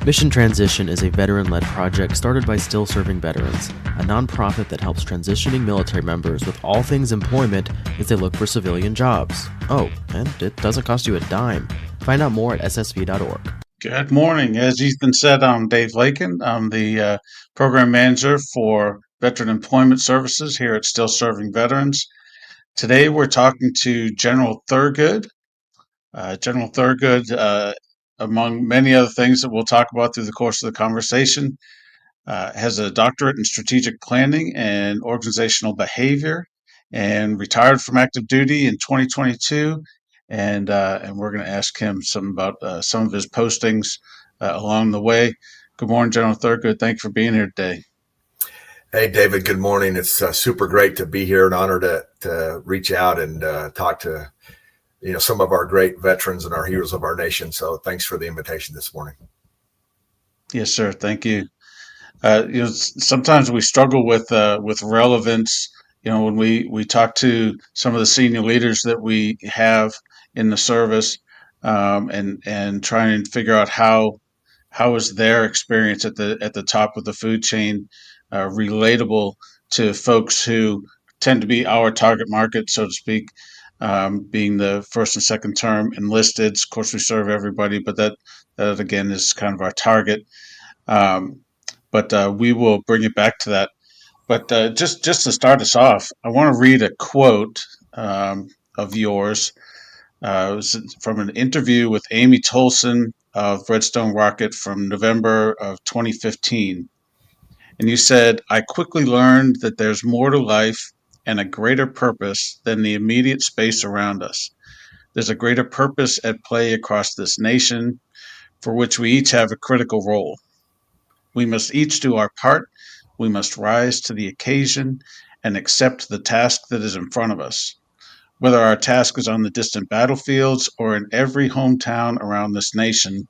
Mission Transition is a veteran-led project started by Still Serving Veterans, a nonprofit that helps transitioning military members with all things employment as they look for civilian jobs. Oh, and it doesn't cost you a dime. Find out more at ssv.org. Good morning. As Ethan said, I'm Dave Lakin. I'm the program manager for Veteran Employment Services here at Still Serving Veterans. Today we're talking to General Thurgood. General Thurgood, among many other things that we'll talk about through the course of the conversation, has a doctorate in strategic planning and organizational behavior, and retired from active duty in 2022. And we're going to ask him some about some of his postings along the way. Good morning, General Thurgood. Thank you for being here today. Hey, David. Good morning. It's super great to be here. An honor to reach out and talk to some of our great veterans and our heroes of our nation. So thanks for the invitation this morning. Yes, sir. Thank you. Sometimes we struggle with relevance. When we talk to some of the senior leaders that we have in the service, and trying and figure out how is their experience at the top of the food chain relatable to folks who tend to be our target market, so to speak, being the first and second term enlisted. Of course, we serve everybody, but that again is kind of our target. But we will bring it back to that. But just to start us off, I want to read a quote of yours. It was from an interview with Amy Tolson of Redstone Rocket from November of 2015. And you said, "I quickly learned that there's more to life and a greater purpose than the immediate space around us. There's a greater purpose at play across this nation for which we each have a critical role. We must each do our part. We must rise to the occasion and accept the task that is in front of us. Whether our task is on the distant battlefields or in every hometown around this nation,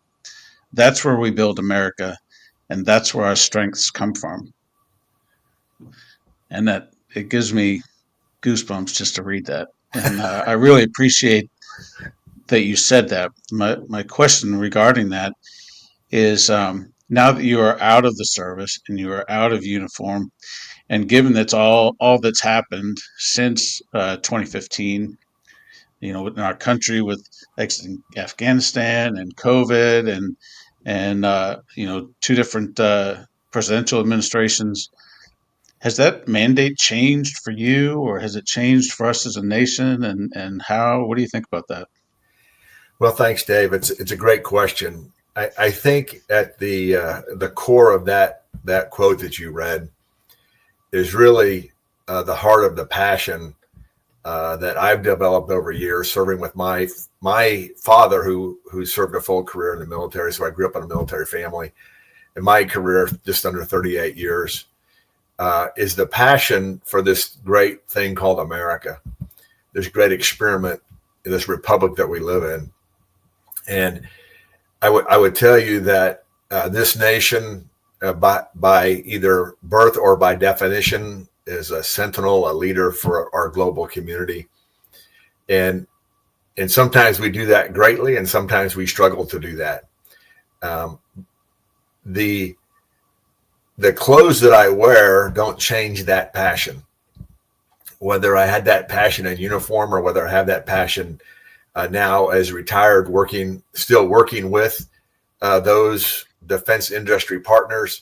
that's where we build America, and that's where our strengths come from." And that it gives me goosebumps just to read that. And I really appreciate that you said that. My question regarding that is, now that you are out of the service and you are out of uniform, and given that's all that's happened since 2015, in our country with exiting Afghanistan and COVID and two different presidential administrations, has that mandate changed for you, or has it changed for us as a nation? And how? What do you think about that? Well, thanks, Dave. It's a great question. I think at the core of that quote that you read is really the heart of the passion that I've developed over years, serving with my father, who served a full career in the military. So I grew up in a military family. In my career, just under 38 years, is the passion for this great thing called America, this great experiment in this republic that we live in. And I would tell you that this nation, by either birth or by definition, is a sentinel, a leader for our global community. And sometimes we do that greatly, and sometimes we struggle to do that. The clothes that I wear don't change that passion. Whether I had that passion in uniform or whether I have that passion now as retired, still working with those defense industry partners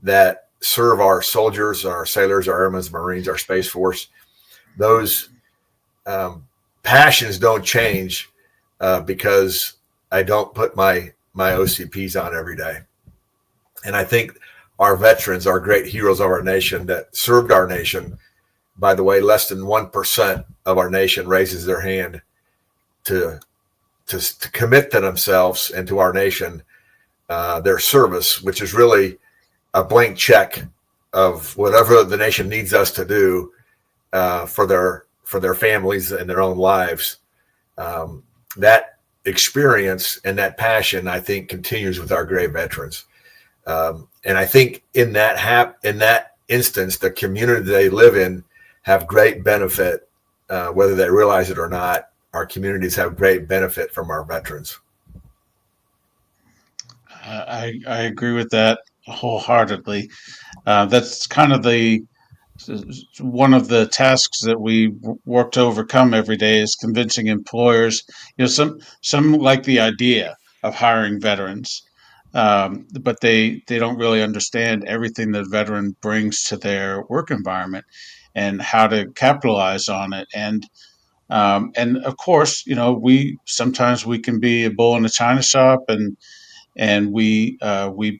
that serve our soldiers, our sailors, our airmen, Marines, our Space Force. Those passions don't change because I don't put my OCPs on every day. And I think our veterans, our great heroes of our nation that served our nation, by the way, less than 1% of our nation raises their hand to commit to themselves and to our nation, their service, which is really a blank check of whatever the nation needs us to do for their families and their own lives. That experience and that passion, I think, continues with our great veterans. And I think in that instance, the community they live in have great benefit, whether they realize it or not. Our communities have great benefit from our veterans. I agree with that wholeheartedly. That's kind of the one of the tasks that we work to overcome every day is convincing employers. Some like the idea of hiring veterans, but they don't really understand everything that a veteran brings to their work environment and how to capitalize on it. And of course, we sometimes we can be a bull in a china shop, and we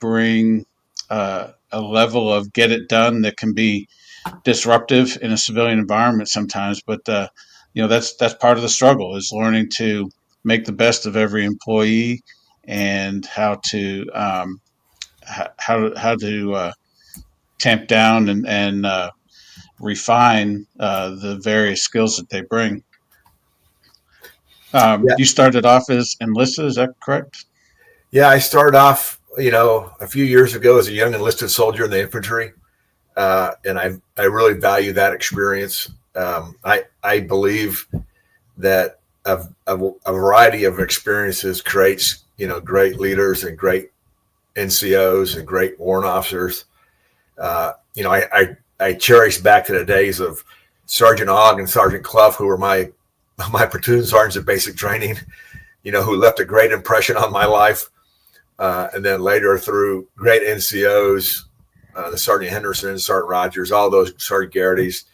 bring a level of get it done that can be disruptive in a civilian environment sometimes. But that's part of the struggle is learning to make the best of every employee and how to tamp down and refine the various skills that they bring. Yeah. You started off as enlisted, is that correct? Yeah. I started off, a few years ago as a young enlisted soldier in the infantry. And I really value that experience. I believe that a variety of experiences creates, great leaders and great NCOs and great warrant officers. I cherish back to the days of Sergeant Ogg and Sergeant Clough, who were my platoon sergeants at basic training, who left a great impression on my life. And then later through great NCOs, the Sergeant Henderson, Sergeant Rogers, all those Sergeant Garrity's,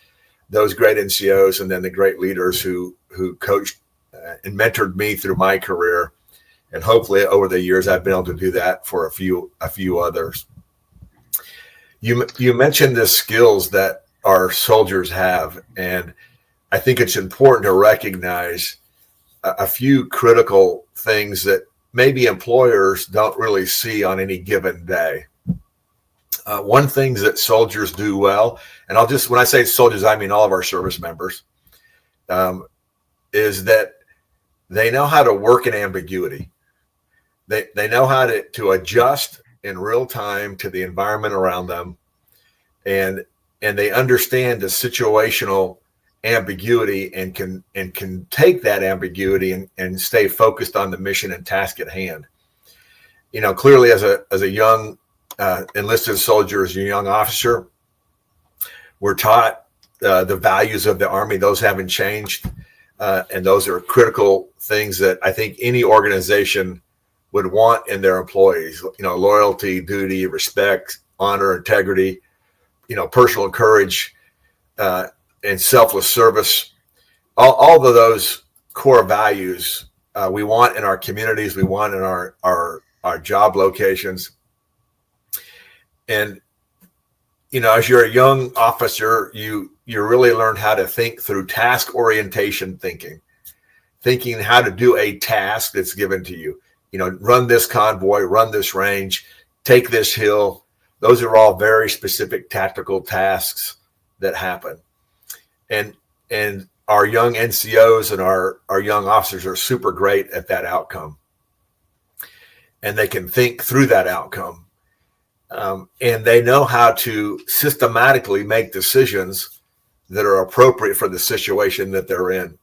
those great NCOs, and then the great leaders who coached and mentored me through my career. And hopefully over the years, I've been able to do that for a few others. You mentioned the skills that our soldiers have, and I think it's important to recognize a few critical things that maybe employers don't really see on any given day. One thing that soldiers do well, and when I say soldiers, I mean all of our service members, is that they know how to work in ambiguity. They know how to adjust in real time to the environment around them, and they understand the situational ambiguity and can take that ambiguity and stay focused on the mission and task at hand. Clearly as a young enlisted soldier, as a young officer, we're taught the values of the Army. Those haven't changed, and those are critical things that I think any organization would want in their employees. Loyalty, duty, respect, honor, integrity, personal courage, and selfless service. All of those core values we want in our communities, we want in our job locations. And as you're a young officer, you really learn how to think through task orientation thinking how to do a task that's given to you. Run this convoy, run this range, take this hill. Those are all very specific tactical tasks that happen. And our young NCOs and our young officers are super great at that outcome. And they can think through that outcome. And they know how to systematically make decisions that are appropriate for the situation that they're in.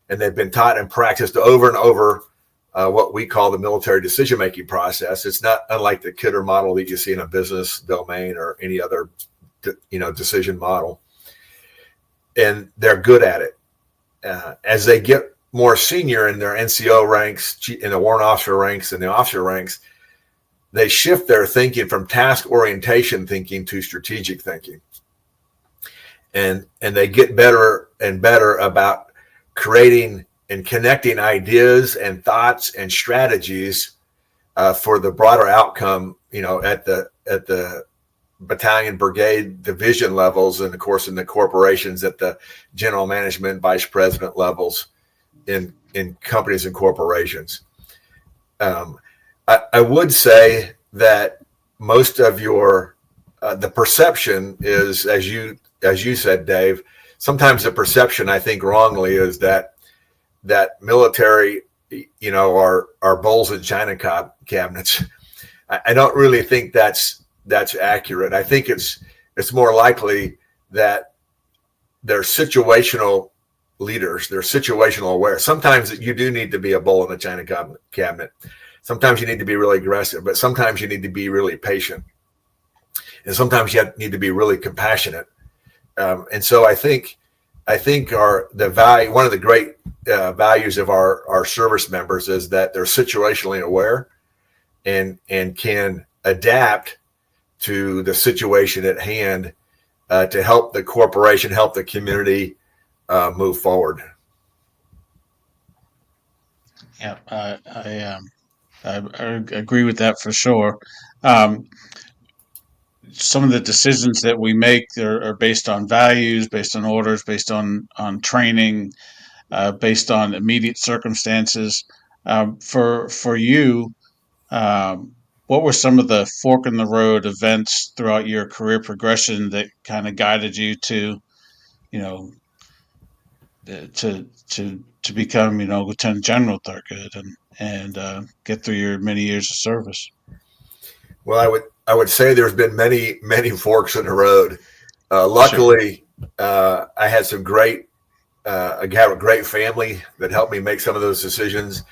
And they've been taught and practiced over and over what we call the military decision-making process. It's not unlike the Kidder model that you see in a business domain or any other, decision model. And they're good at it. As they get more senior in their NCO ranks, in the warrant officer ranks and the officer ranks, they shift their thinking from task orientation thinking to strategic thinking. And they get better and better about creating and connecting ideas and thoughts and strategies for the broader outcome, at the battalion, brigade, division levels, and of course in the corporations at the general management, vice president levels in companies and corporations. I would say that most of the perception is, as you said, Dave, sometimes the perception, I think wrongly, is that military, are bowls and china cabinets. I don't really think that's accurate. I think it's more likely that they're situational leaders. They're situational aware. Sometimes you do need to be a bowl in a china cabinet, Sometimes you need to be really aggressive, but sometimes you need to be really patient. And sometimes you need to be really compassionate. And so I think the value, one of the great values of our service members is that they're situationally aware and can adapt to the situation at hand to help the corporation, help the community move forward. Yeah, I agree with that for sure. Some of the decisions that we make are based on values, based on orders, based on training, based on immediate circumstances. For you, what were some of the fork in the road events throughout your career progression that kind of guided you to, you know, to become, Lieutenant General Thurgood and get through your many years of service? Well, I would say there's been many forks in the road. Sure. Luckily, I had I have a great family that helped me make some of those decisions.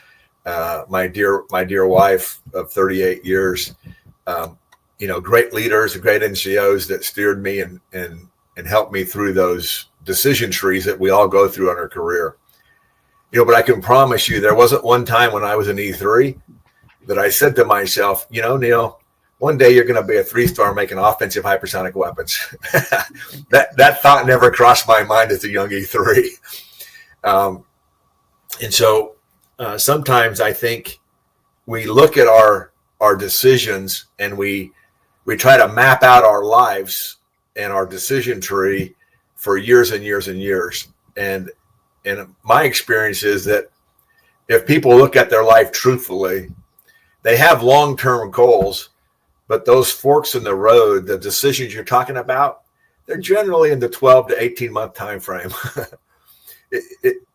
My dear wife of 38 years, great leaders, great NCOs that steered me and helped me through those decision trees that we all go through in our career. But I can promise you, there wasn't one time when I was an E3 that I said to myself, Neil, one day you're going to be a 3-star making offensive hypersonic weapons. that thought never crossed my mind as a young E3. And so sometimes I think we look at our decisions and we try to map out our lives and our decision tree for years and years and years. And my experience is that if people look at their life truthfully, they have long-term goals, but those forks in the road, the decisions you're talking about, they're generally in the 12 to 18 month time frame.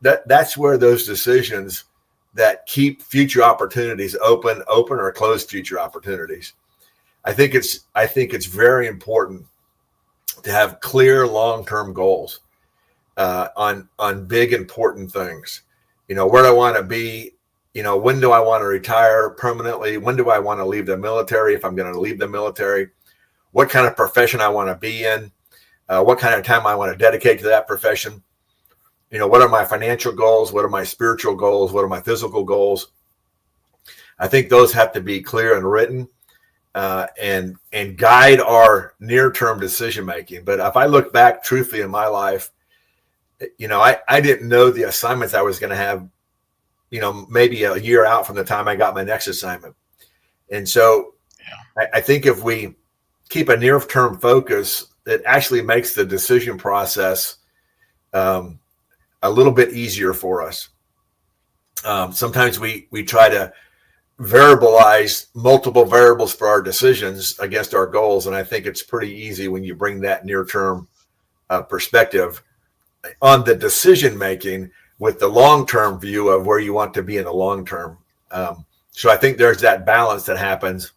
That's where those decisions that keep future opportunities open or close future opportunities. I think it's very important to have clear long-term goals on big important things. Where do I want to be? When do I want to retire permanently? When do I want to leave the military if I'm going to leave the military? What kind of profession I want to be in? What kind of time I want to dedicate to that profession? What are my financial goals? What are my spiritual goals? What are my physical goals? I think those have to be clear and written and guide our near-term decision making. But if I look back truthfully in my life, I didn't know the assignments I was going to have, maybe a year out from the time I got my next assignment. And so I think if we keep a near-term focus, it actually makes the decision process a little bit easier for us. Sometimes we try to variabilize multiple variables for our decisions against our goals. And I think it's pretty easy when you bring that near-term perspective on the decision-making with the long-term view of where you want to be in the long term. So I think there's that balance that happens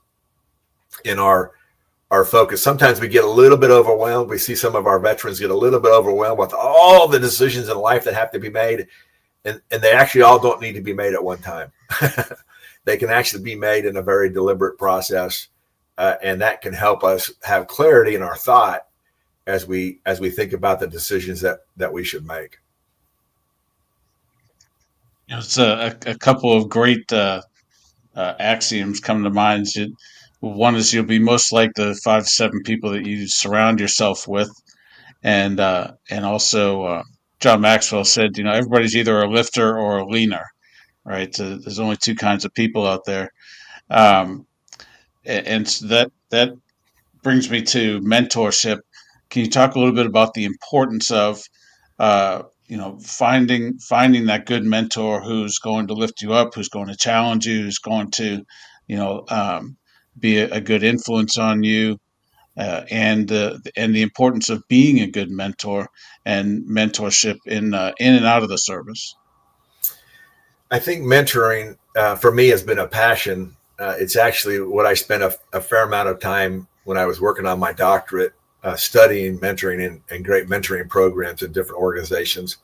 in our focus. Sometimes we get a little bit overwhelmed. We see some of our veterans get a little bit overwhelmed with all the decisions in life that have to be made. And they actually all don't need to be made at one time. They can actually be made in a very deliberate process. And that can help us have clarity in our thought as we think about the decisions that we should make. It's a couple of great axioms come to mind. One is you'll be most like the 5 to 7 people that you surround yourself with, and also John Maxwell said, everybody's either a lifter or a leaner, right? So there's only 2 kinds of people out there, and so that brings me to mentorship. Can you talk a little bit about the importance of finding that good mentor who's going to lift you up, who's going to challenge you, who's going to, be a good influence on you, and the importance of being a good mentor and mentorship in and out of the service. I think mentoring for me has been a passion. It's actually what I spent a fair amount of time when I was working on my doctorate, studying mentoring and great mentoring programs in different organizations.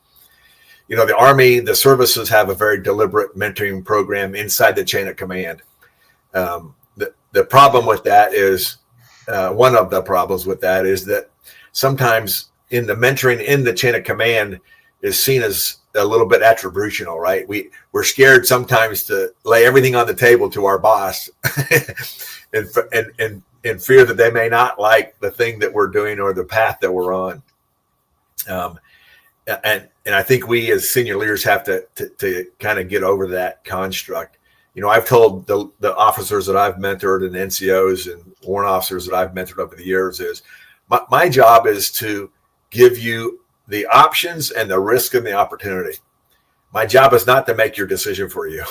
The Army, the services have a very deliberate mentoring program inside the chain of command. The problem with that is one of the problems with that is that sometimes in the mentoring in the chain of command is seen as a little bit attributional, right? We're scared sometimes to lay everything on the table to our boss and in fear that they may not like the thing that we're doing or the path that we're on. And I think we as senior leaders have to kind of get over that construct. I've told the officers that I've mentored and NCOs and warrant officers that I've mentored over the years is my job is to give you the options and the risk and the opportunity. My job is not to make your decision for you.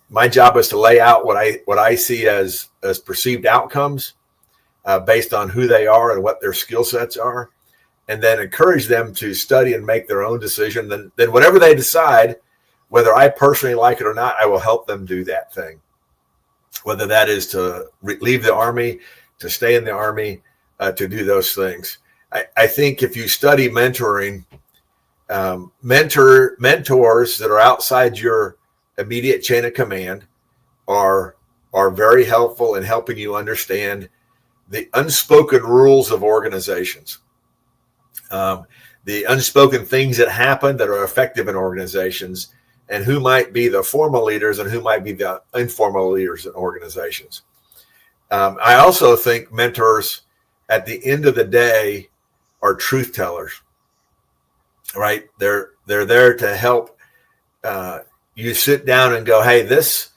My job is to lay out what I see as perceived outcomes based on who they are and what their skill sets are, and then encourage them to study and make their own decision. Then whatever they decide, whether I personally like it or not, I will help them do that thing. Whether that is to leave the Army, to stay in the Army, to do those things. I think if you study mentoring, mentors that are outside your immediate chain of command are very helpful in helping you understand the unspoken rules of organizations, the unspoken things that happen that are effective in organizations, and who might be the formal leaders and who might be the informal leaders in organizations. I also think mentors at the end of the day are truth tellers, right? They're there to help you sit down and go, hey, this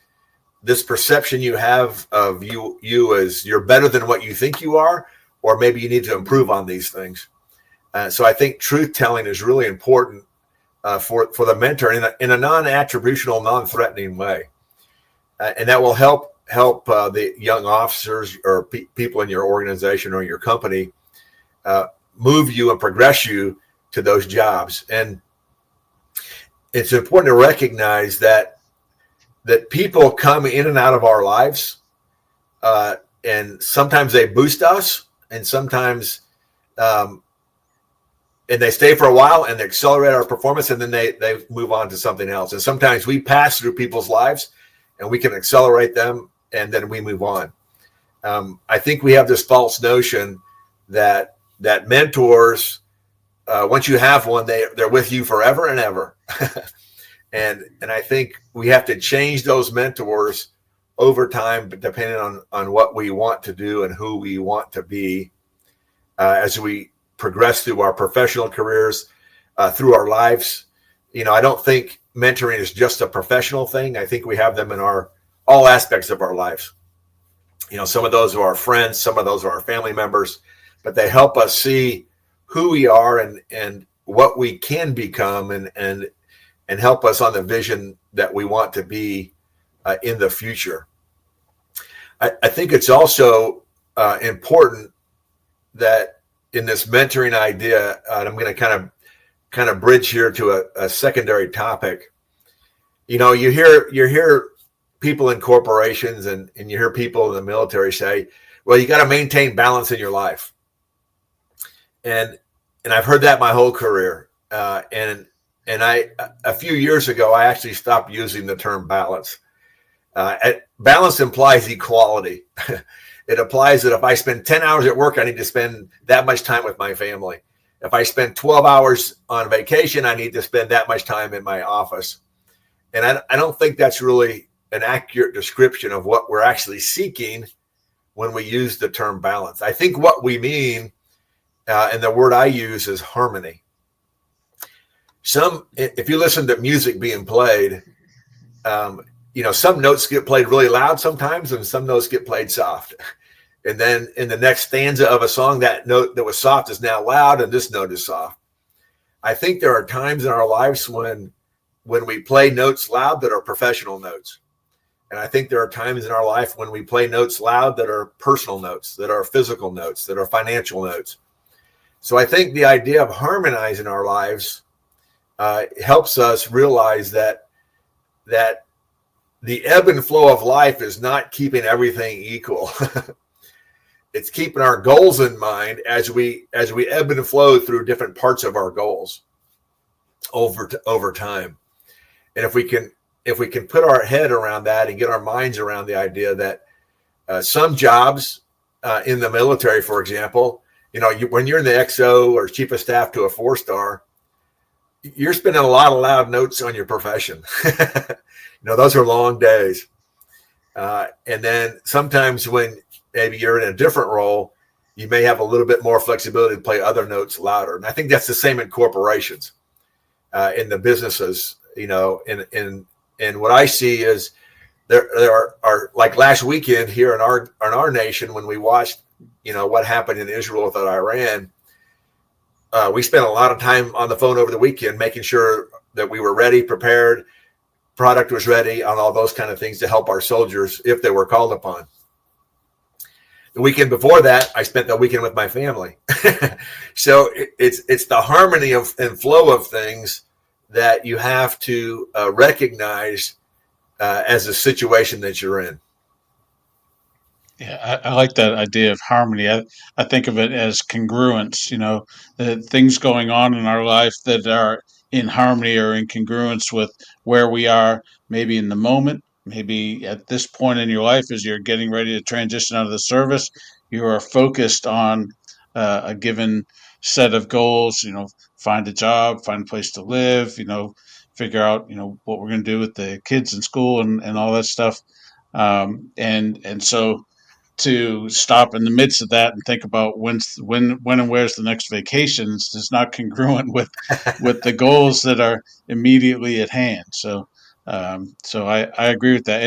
perception you have of you as you're better than what you think you are, or maybe you need to improve on these things. So I think truth telling is really important for the mentor in a non-attributional, non-threatening way, and that will help the young officers or people in your organization or your company move you and progress you to those jobs. And it's important to recognize that people come in and out of our lives, and sometimes they boost us, and sometimes and they stay for a while and they accelerate our performance, and then they move on to something else. And sometimes we pass through people's lives and we can accelerate them, and then we move on. I think we have this false notion that mentors, once you have one, they're with you forever and ever. and I think we have to change those mentors over time, depending on what we want to do and who we want to be as we progress through our professional careers, through our lives. I don't think mentoring is just a professional thing. I think we have them in all aspects of our lives. Some of those are our friends, some of those are our family members, but they help us see who we are and what we can become, and help us on the vision that we want to be in the future. I think it's also important that in this mentoring idea, and I'm going to kind of bridge here to a secondary topic. You hear people in corporations and you hear people in the military say, well, you got to maintain balance in your life. And I've heard that my whole career. And a few years ago, I actually stopped using the term balance. Balance implies equality. It applies that if I spend 10 hours at work, I need to spend that much time with my family. If I spend 12 hours on vacation, I need to spend that much time in my office. And I don't think that's really an accurate description of what we're actually seeking when we use the term balance. I think what we mean, and the word I use, is harmony. If you listen to music being played, some notes get played really loud sometimes, and some notes get played soft. And then in the next stanza of a song, that note that was soft is now loud, and this note is soft. I think there are times in our lives when we play notes loud that are professional notes. And I think there are times in our life when we play notes loud that are personal notes, that are physical notes, that are financial notes. So I think the idea of harmonizing our lives helps us realize that the ebb and flow of life is not keeping everything equal. It's keeping our goals in mind as we ebb and flow through different parts of our goals over time. And if we can if we can put our head around that and get our minds around the idea that some jobs in the military, for example, when you're in the XO or chief of staff to a 4-star, you're spending a lot of loud notes on your profession. Those are long days. And then sometimes when maybe you're in a different role, you may have a little bit more flexibility to play other notes louder. And I think that's the same in corporations, in the businesses, and what I see is there are like last weekend here in our nation, when we watched, what happened in Israel with Iran, we spent a lot of time on the phone over the weekend, making sure that we were ready, prepared, product was ready, on all those kind of things to help our soldiers if they were called upon. The weekend before that, I spent the weekend with my family. So it's the harmony and flow of things that you have to recognize as a situation that you're in. Yeah, I like that idea of harmony. I think of it as congruence, the things going on in our life that are in harmony or in congruence with where we are, maybe in the moment, maybe at this point in your life as you're getting ready to transition out of the service, you are focused on a given set of goals, find a job, find a place to live, figure out, what we're going to do with the kids in school and all that stuff. And so to stop in the midst of that and think about when and where's the next vacations is not congruent with the goals that are immediately at hand. So I agree with that,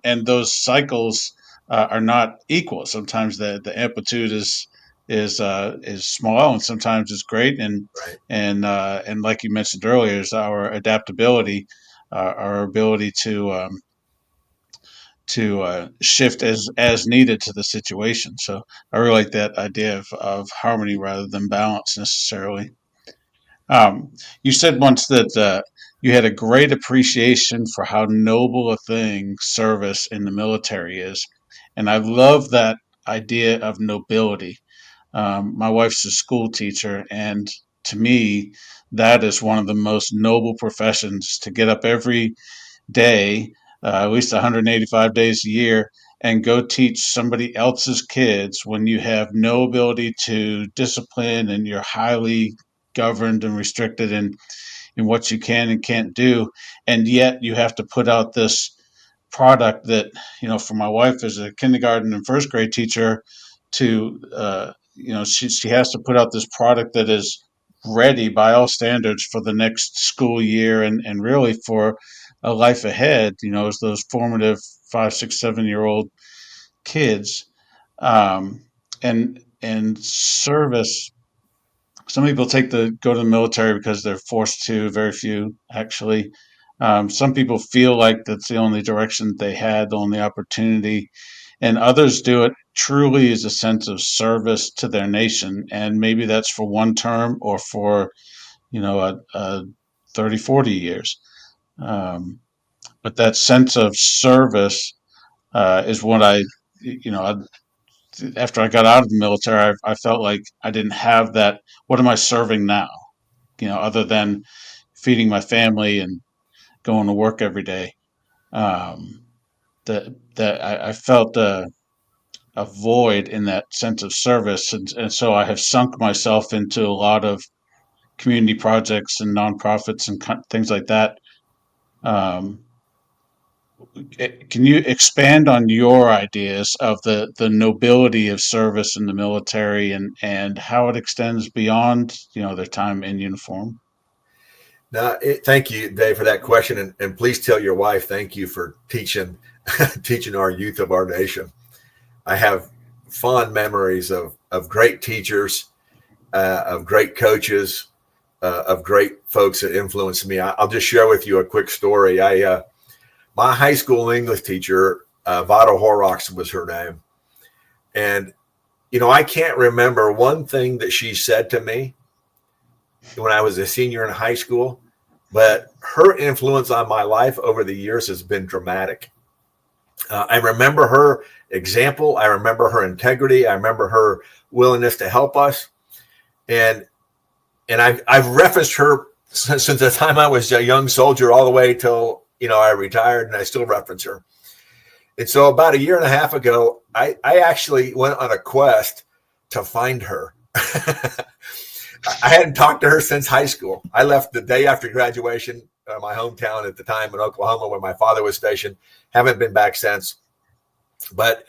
and those cycles are not equal. Sometimes the amplitude is small, and sometimes it's great, and Right. and like you mentioned earlier, is our adaptability, our ability to shift as needed to the situation. So I really like that idea of harmony rather than balance necessarily. You said once that you had a great appreciation for how noble a thing service in the military is, and I love that idea of nobility. My wife's a school teacher, and to me, that is one of the most noble professions, to get up every day, at least 185 days a year, and go teach somebody else's kids when you have no ability to discipline and you're highly governed and restricted in what you can and can't do. And yet you have to put out this product that, for my wife as a kindergarten and first grade teacher, to, she has to put out this product that is ready by all standards for the next school year and really for a life ahead, as those formative 5, 6, 7-year-old kids. And service, some people go to the military because they're forced to, very few actually. Some people feel like that's the only direction they had, the only opportunity, and others do it truly as a sense of service to their nation. And maybe that's for one term or for, a 30, 40 years. But that sense of service is what after I got out of the military, I felt like I didn't have that. What am I serving now? Other than feeding my family and going to work every day. Um, I felt a void in that sense of service, and so I have sunk myself into a lot of community projects and nonprofits and things like that. Um, can you expand on your ideas of the nobility of service in the military and how it extends beyond their time in uniform? Now, thank you, Dave, for that question, and please tell your wife thank you for teaching teaching our youth of our nation. I have fond memories of great teachers, of great coaches, of great folks that influenced me. I'll just share with you a quick story. My high school English teacher, Vada Horrocks was her name. And, I can't remember one thing that she said to me when I was a senior in high school, but her influence on my life over the years has been dramatic. I remember her example. I remember her integrity. I remember her willingness to help us. And I've referenced her since the time I was a young soldier all the way till, I retired and I still reference her. And so about a year and a half ago, I actually went on a quest to find her. I hadn't talked to her since high school. I left the day after graduation, my hometown at the time in Oklahoma, where my father was stationed. Haven't been back since. But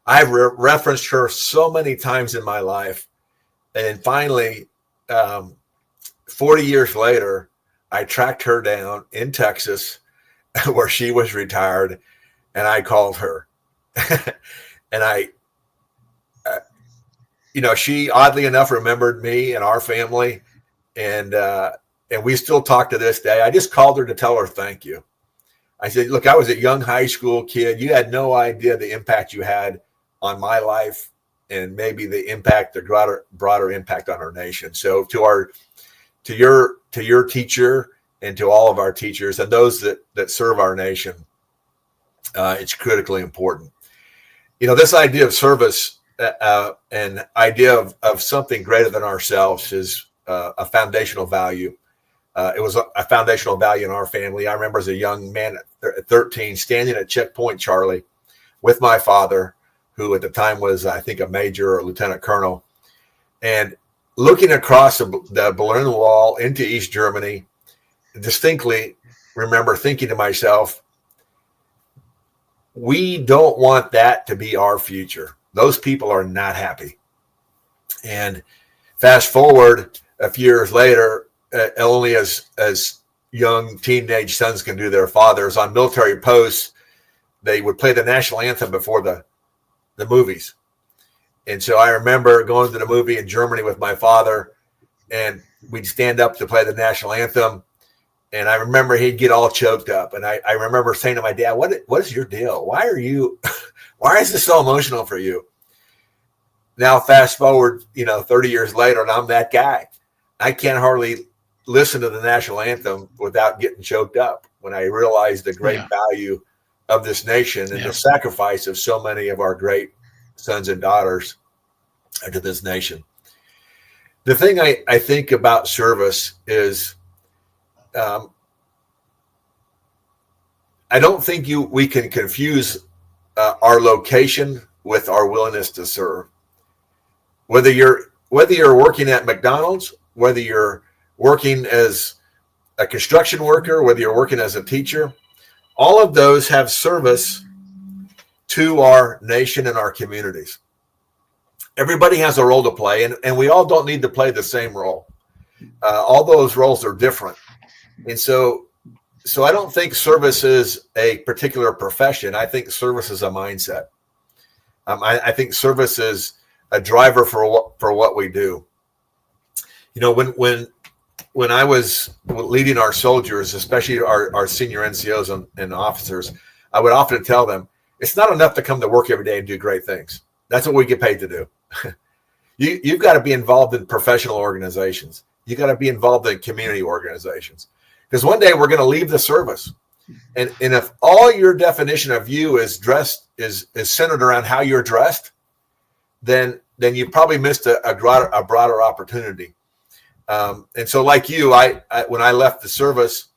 I've referenced her so many times in my life. And finally, 40 years later, I tracked her down in Texas where she was retired, and I called her. And she oddly enough remembered me and our family, and we still talk to this day. I just called her to tell her thank you. I said, look, I was a young high school kid. You had no idea the impact you had on my life, and maybe the broader impact on our nation. So to your teacher and to all of our teachers and those that serve our nation, it's critically important. This idea of service and idea of something greater than ourselves is a foundational value. It was a foundational value in our family. I remember as a young man at 13 standing at Checkpoint Charlie with my father, who at the time was, I think, a major or lieutenant colonel, and looking across the Berlin Wall into East Germany, distinctly remember thinking to myself, we don't want that to be our future. Those people are not happy. And fast forward a few years later, only as young teenage sons can do their fathers, on military posts, they would play the national anthem before the movies. And so I remember going to the movie in Germany with my father, and we'd stand up to play the national anthem. And I remember he'd get all choked up. And I remember saying to my dad, what is your deal? Why is this so emotional for you? Now, fast forward, 30 years later, and I'm that guy. I can't hardly listen to the national anthem without getting choked up when I realize the great value of this nation and the sacrifice of so many of our great sons and daughters to this nation. The thing I think about service is, I don't think we can confuse our location with our willingness to serve. Whether you're working at McDonald's, whether you're working as a construction worker, whether you're working as a teacher, all of those have service to our nation and our communities. Everybody has a role to play, and we all don't need to play the same role. All those roles are different. And so I don't think service is a particular profession. I think service is a mindset. I think service is a driver for what we do. When I was leading our soldiers, especially our senior NCOs and officers, I would often tell them, it's not enough to come to work every day and do great things. That's what we get paid to do. You've got to be involved in professional organizations. You got to be involved in community organizations. Because one day we're going to leave the service. And if all your definition of you is centered around how you're dressed, then you probably missed a broader opportunity. And so like you, I when I left the service,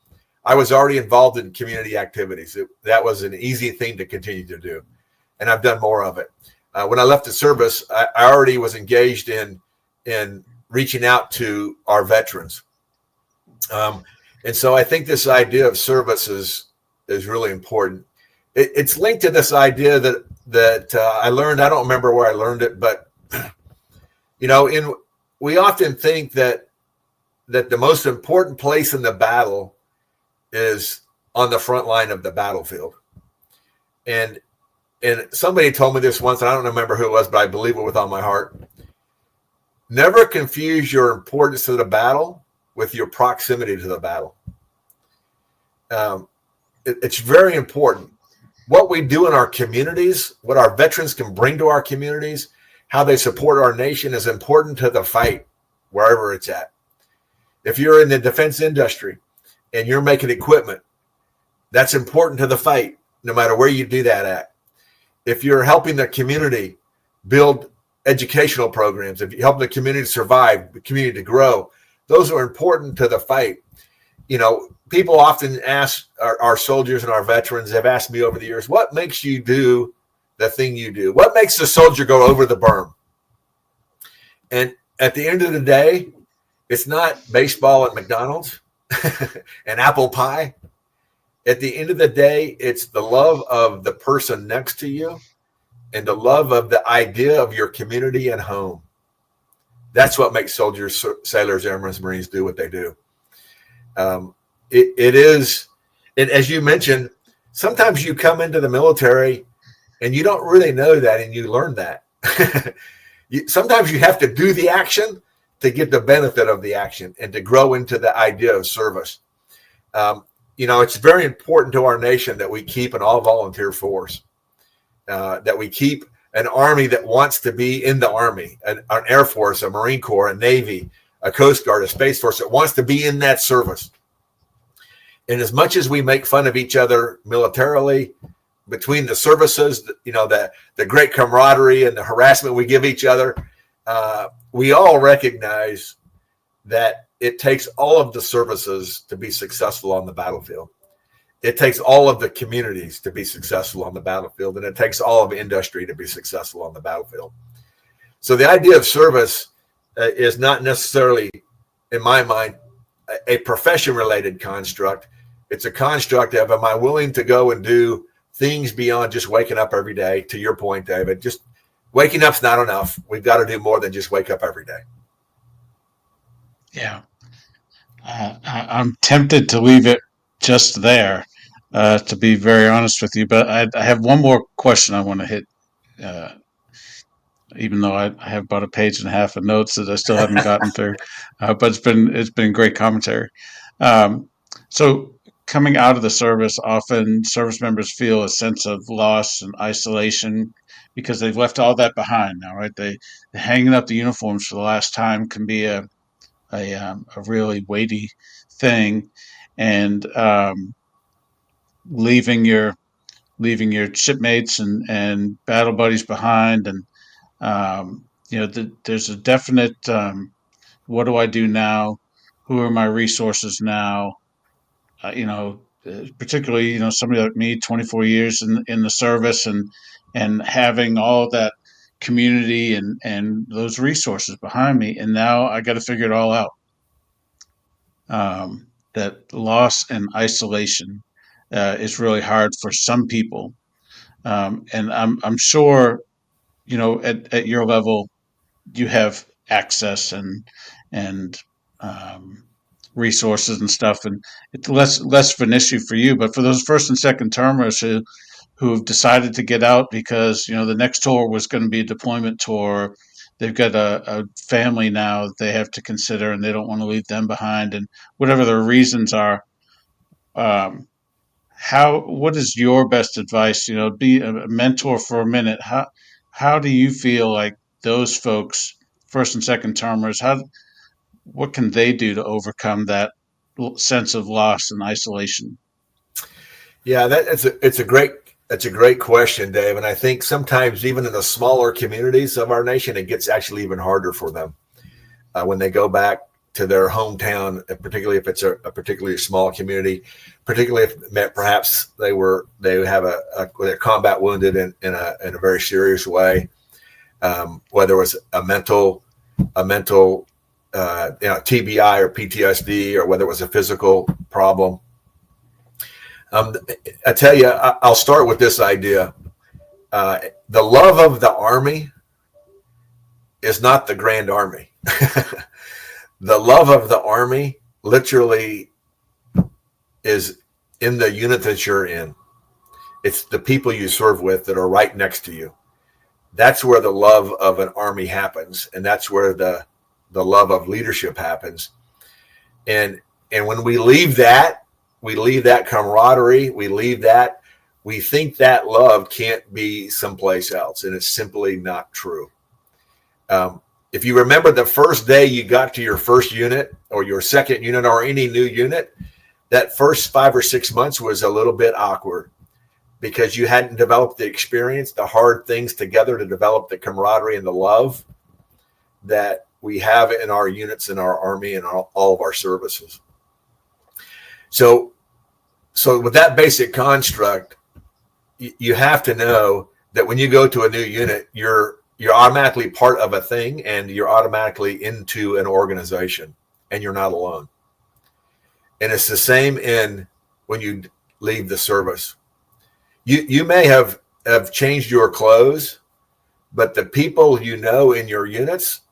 I was already involved in community activities. That was an easy thing to continue to do. And I've done more of it. When I left the service, I already was engaged in reaching out to our veterans. And so I think this idea of service is really important. It's linked to this idea that I learned. I don't remember where I learned it, but we often think that the most important place in the battle is on the front line of the battlefield. And somebody told me this once, and I don't remember who it was, but I believe it with all my heart. Never confuse your importance to the battle with your proximity to the battle. It's very important. What we do in our communities, what our veterans can bring to our communities, how they support our nation is important to the fight, wherever it's at. If you're in the defense industry and you're making equipment, that's important to the fight, no matter where you do that at. If you're helping the community build educational programs, if you help the community survive, the community to grow, those are important to the fight. people often ask our soldiers and our veterans have asked me over the years, what makes you do the thing you do? What makes the soldier go over the berm? And at the end of the day, it's not baseball at McDonald's and apple pie. At the end of the day, it's the love of the person next to you and the love of the idea of your community and home. That's what makes soldiers, sailors, airmen, Marines do what they do. It is, and as you mentioned, sometimes you come into the military and you don't really know that, and you learn that. Sometimes you have to do the action to get the benefit of the action and to grow into the idea of service. It's very important to our nation that we keep an all-volunteer force, that we keep an Army that wants to be in the Army, an Air Force, a Marine Corps, a Navy, a Coast Guard, a Space Force that wants to be in that service. And as much as we make fun of each other militarily, between the services, the great camaraderie and the harassment we give each other, we all recognize that it takes all of the services to be successful on the battlefield. It takes all of the communities to be successful on the battlefield, and it takes all of industry to be successful on the battlefield. So the idea of service is not necessarily, in my mind, a profession-related construct. It's a construct of, am I willing to go and do things beyond just waking up every day? To your point, David, just waking up's not enough. We've got to do more than just wake up every day. Yeah. I'm tempted to leave it just there, to be very honest with you. But I have one more question I want to hit, even though I have about a page and a half of notes that I still haven't gotten through. But it's been great commentary. So coming out of the service, often service members feel a sense of loss and isolation because they've left all that behind now, right? They hanging up the uniforms for the last time can be a really weighty thing, and leaving your shipmates and battle buddies behind, and there's a definite what do I do now? Who are my resources now? Particularly somebody like me, 24 years in the service, and having all that community and those resources behind me, and now I got to figure it all out. That loss and isolation is really hard for some people, and I'm sure at your level you have access and resources and stuff, and it's less of an issue for you. But for those first and second termers who have decided to get out because the next tour was going to be a deployment tour, they've got a family now that they have to consider, and they don't want to leave them behind, and whatever their reasons are. What is your best advice? Be a mentor for a minute. How do you feel like those folks, first and second termers, what can they do to overcome that sense of loss and isolation? Yeah, it's a great question, Dave. And I think sometimes even in the smaller communities of our nation, it gets actually even harder for them when they go back to their hometown, particularly if it's a particularly small community, particularly if perhaps they have they're combat wounded in a very serious way, whether it was a mental TBI or PTSD, or whether it was a physical problem. I tell you, I'll start with this idea. The love of the Army is not the Grand Army. The love of the Army literally is in the unit that you're in. It's the people you serve with that are right next to you. That's where the love of an Army happens, and that's where the love of leadership happens. And when we leave that camaraderie, we think that love can't be someplace else, and it's simply not true. If you remember the first day you got to your first unit or your second unit or any new unit, that first 5 or 6 months was a little bit awkward because you hadn't developed the experience, the hard things together to develop the camaraderie and the love that we have in our units, in our Army, and all of our services. So with that basic construct, you have to know that when you go to a new unit, you're automatically part of a thing, and you're automatically into an organization, and you're not alone. And it's the same when you leave the service. You may have changed your clothes, but the people you know in your units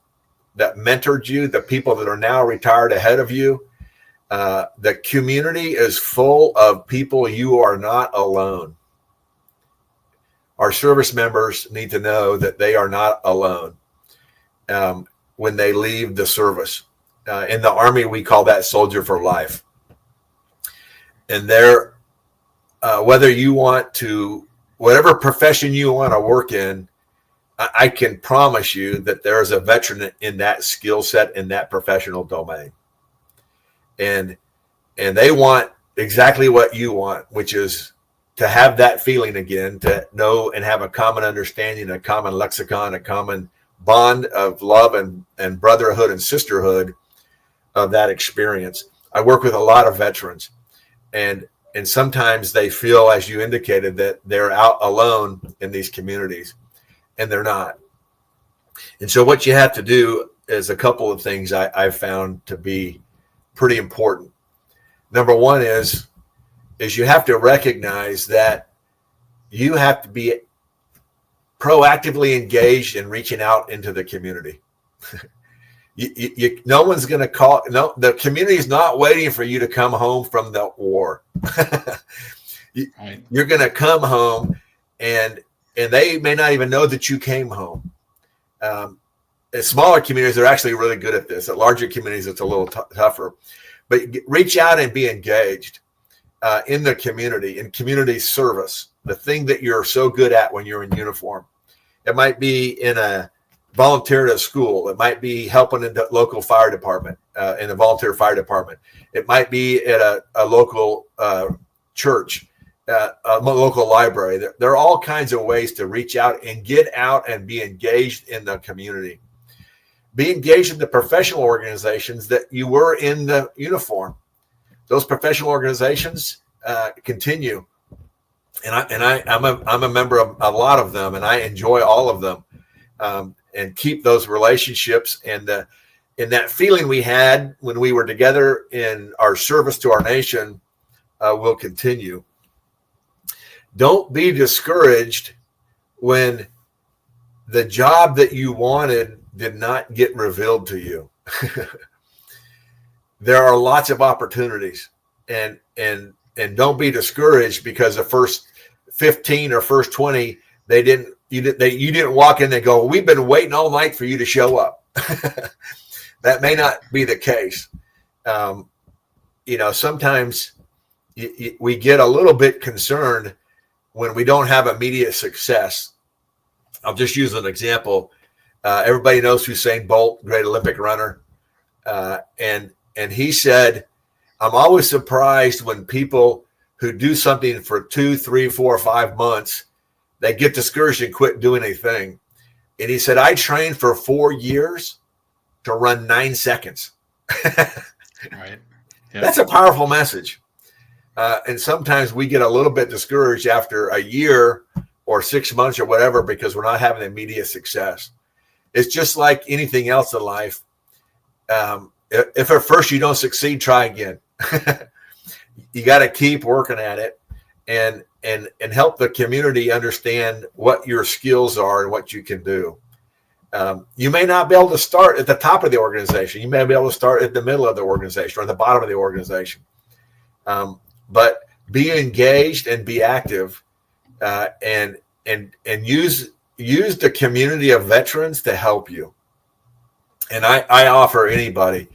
that mentored you, the people that are now retired ahead of you, the community is full of people. You are not alone. Our service members need to know that they are not alone when they leave the service. In the Army, we call that soldier for life. And whether you want to, whatever profession you want to work in, I can promise you that there is a veteran in that skill set, in that professional domain. And they want exactly what you want, which is to have that feeling again, to know and have a common understanding, a common lexicon, a common bond of love and brotherhood and sisterhood of that experience. I work with a lot of veterans, and sometimes they feel, as you indicated, that they're out alone in these communities, and they're not. And so what you have to do is a couple of things I've found to be pretty important. Number one is you have to recognize that you have to be proactively engaged in reaching out into the community. No one's going to call. No, the community is not waiting for you to come home from the war. You're going to come home, and they may not even know that you came home. In smaller communities, they're actually really good at this. At larger communities, it's a little tougher. But reach out and be engaged in the community, in community service, the thing that you're so good at when you're in uniform. It might be in a volunteer at a school. It might be helping in the local fire department, in a volunteer fire department. It might be at a local church, a local library. There are all kinds of ways to reach out and get out and be engaged in the community. Be engaged in the professional organizations that you were in the uniform. Those professional organizations continue, and I'm a member of a lot of them, and I enjoy all of them, and keep those relationships and that feeling we had when we were together in our service to our nation will continue. Don't be discouraged when the job that you wanted did not get revealed to you. There are lots of opportunities, and don't be discouraged because the first 15 or first 20 you didn't walk in and go, we've been waiting all night for you to show up. That may not be the case. Sometimes we get a little bit concerned when we don't have immediate success. I'll just use an example. Everybody knows Usain Bolt, great Olympic runner. And he said, I'm always surprised when people who do something for 2, 3, 4, 5 months, they get discouraged and quit doing a thing. And he said, I trained for 4 years to run 9 seconds. Right. Yep. That's a powerful message. And sometimes we get a little bit discouraged after a year or 6 months or whatever because we're not having immediate success. It's just like anything else in life. If at first you don't succeed, try again. You got to keep working at it and help the community understand what your skills are and what you can do. You may not be able to start at the top of the organization. You may be able to start at the middle of the organization or at the bottom of the organization. But be engaged and be active, and use the community of veterans to help you. And I offer anybody,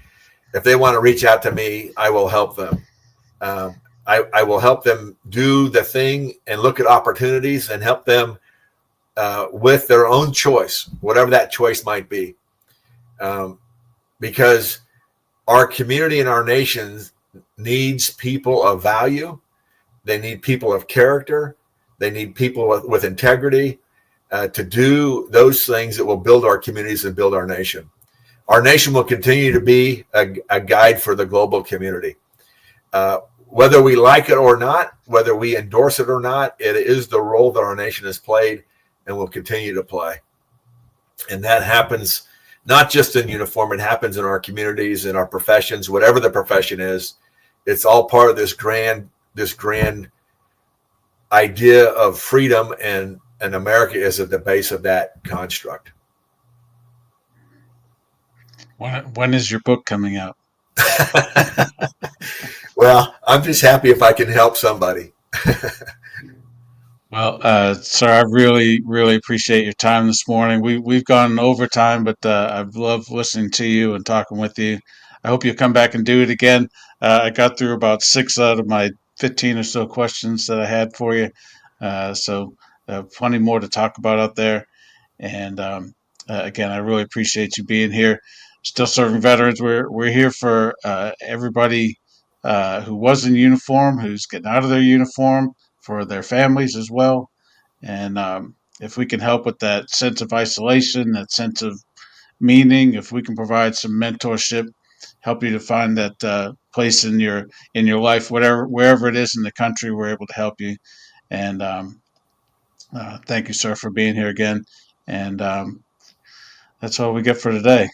if they want to reach out to me, I will help them. I will help them do the thing and look at opportunities and help them with their own choice, whatever that choice might be. Because our community and our nation needs people of value. They need people of character. They need people with integrity to do those things that will build our communities and build our nation. Our nation will continue to be a guide for the global community. whether we like it or not, whether we endorse it or not, it is the role that our nation has played and will continue to play. And that happens not just in uniform, it happens in our communities, in our professions, whatever the profession is. It's all part of this grand idea of freedom, and America is at the base of that construct. When is your book coming out? Well, I'm just happy if I can help somebody. Well, sir, I really, really appreciate your time this morning. We've gone overtime, but I've loved listening to you and talking with you. I hope you'll come back and do it again. I got through about 6 out of my 15 or so questions that I had for you. So plenty more to talk about out there. And again, I really appreciate you being here. Still serving veterans. We're here for everybody who was in uniform, who's getting out of their uniform, for their families as well. And if we can help with that sense of isolation, that sense of meaning, if we can provide some mentorship, help you to find that place in your life, wherever it is in the country, we're able to help you. And thank you, sir, for being here again. And that's all we get for today.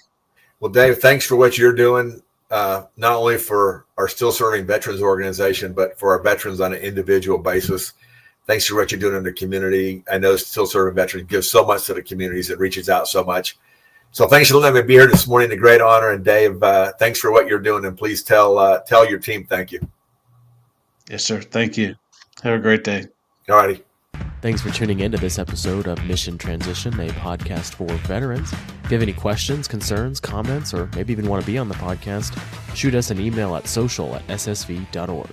Well, Dave, thanks for what you're doing, not only for our Still Serving Veterans organization, but for our veterans on an individual basis. Thanks for what you're doing in the community. I know Still Serving Veterans gives so much to the communities. It reaches out so much. So thanks for letting me be here this morning. A great honor. And Dave, thanks for what you're doing. And please tell your team thank you. Yes, sir. Thank you. Have a great day. All righty. Thanks for tuning in to this episode of Mission Transition, a podcast for veterans. If you have any questions, concerns, comments, or maybe even want to be on the podcast, shoot us an email at social@ssv.org.